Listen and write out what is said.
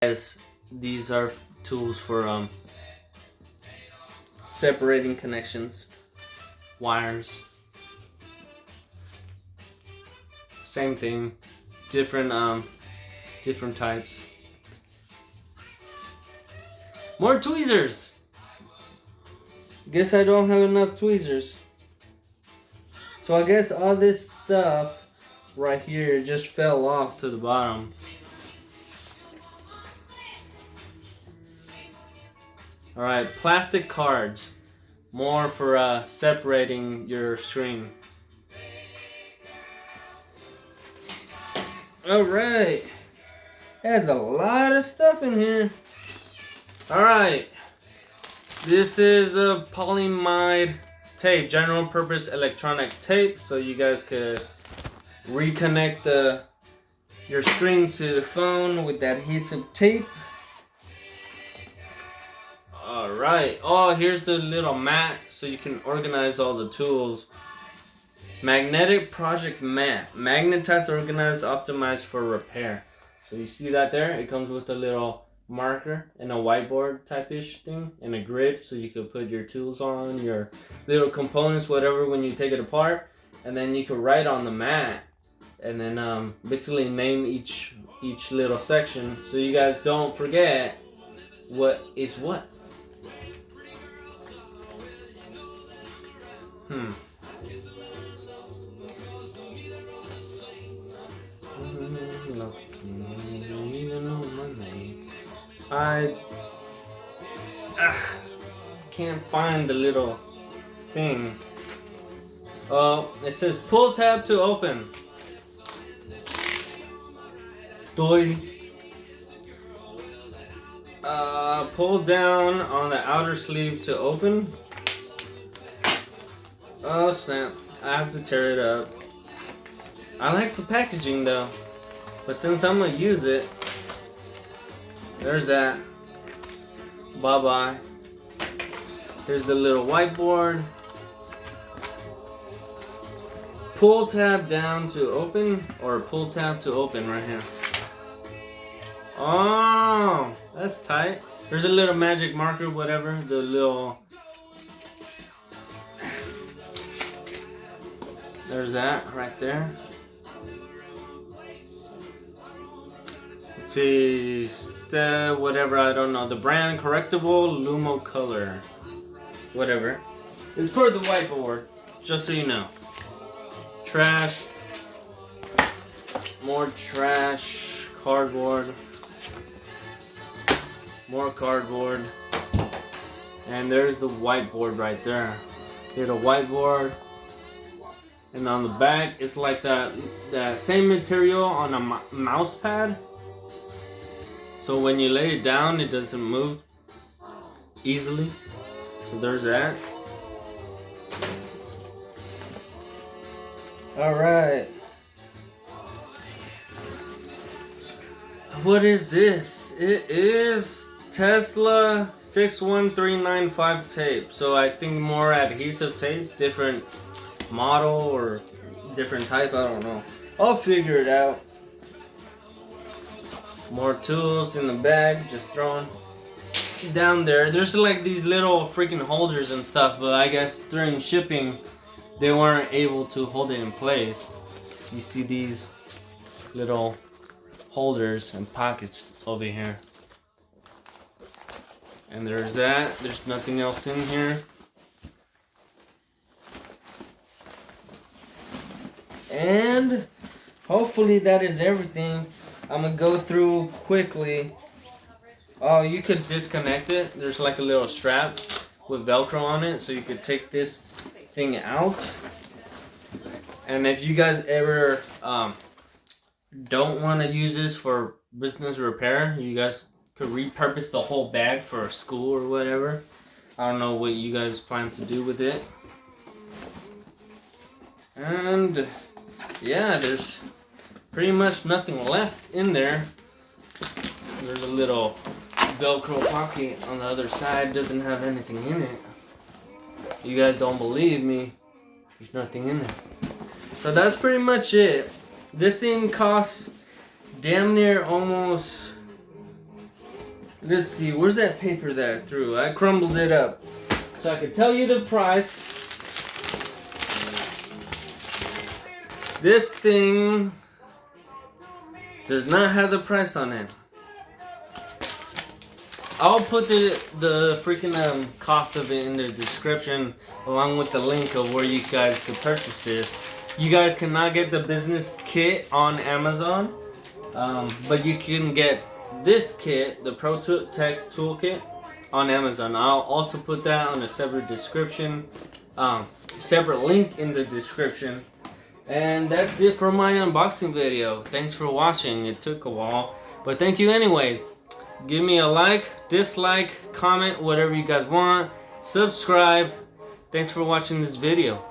Yes, these are tools for separating connections, wires. Same thing, different types. More tweezers. Guess I don't have enough tweezers. So I guess all this stuff right here just fell off to the bottom. Alright, plastic cards. More for separating your screen. Alright. There's a lot of stuff in here. Alright. This is a polyamide tape, general purpose electronic tape, so you guys could reconnect your screen to the phone with adhesive tape. Alright, oh, here's the little mat so you can organize all the tools. Magnetic project mat, magnetized, organized, optimized for repair. So you see that there? It comes with a little marker and a whiteboard type-ish thing and a grid, so you could put your tools on, your little components, whatever, when you take it apart. And then you could write on the mat and then basically name each little section so you guys don't forget what is what. I can't find the little thing. Oh, it says pull tab to open. Doy. Pull down on the outer sleeve to open. Oh snap, I have to tear it up. I like the packaging though, but since I'm gonna use it, there's that. Bye bye. Here's the little whiteboard. Pull tab down to open, or pull tab to open right here. Oh, that's tight. There's a little magic marker, whatever, the little. There's that right there. Let's see, whatever, I don't know. The brand Correctable Lumo Color. Whatever. It's for the whiteboard, just so you know. Trash. More trash. Cardboard. More cardboard. And there's the whiteboard right there. Here's a whiteboard. And on the back, it's like that same material on a mouse pad. So when you lay it down, it doesn't move easily. So there's that. Alright. What is this? It is Tesla 61395 tape. So I think more adhesive tape, different model or different type, I don't know. I'll figure it out. More tools in the bag, just thrown down there. There's like these little freaking holders and stuff, but I guess during shipping they weren't able to hold it in place. You see these little holders and pockets over here. And there's that. There's nothing else in here. And hopefully that is everything. I'm gonna go through quickly. Oh, you could disconnect it. There's like a little strap with Velcro on it, so you could take this thing out. And if you guys ever don't want to use this for business repair, you guys could repurpose the whole bag for school or whatever. I don't know what you guys plan to do with it. And yeah, there's pretty much nothing left in there. There's a little Velcro pocket on the other side, doesn't have anything in it. You guys don't believe me, there's nothing in there. So that's pretty much it. This thing costs damn near almost Let's see, where's that paper that I threw? I crumbled it up so I could tell you the price. This thing does not have the price on it. I'll put the freaking cost of it in the description along with the link of where you guys could purchase this. You guys cannot get the business kit on Amazon, but you can get this kit, the Pro Tech Toolkit, on Amazon. I'll also put that on a separate description, separate link in the description. And that's it for my unboxing video. Thanks for watching. It took a while, but thank you anyways. Give me a like, dislike, comment, whatever you guys want. Subscribe. Thanks for watching this video.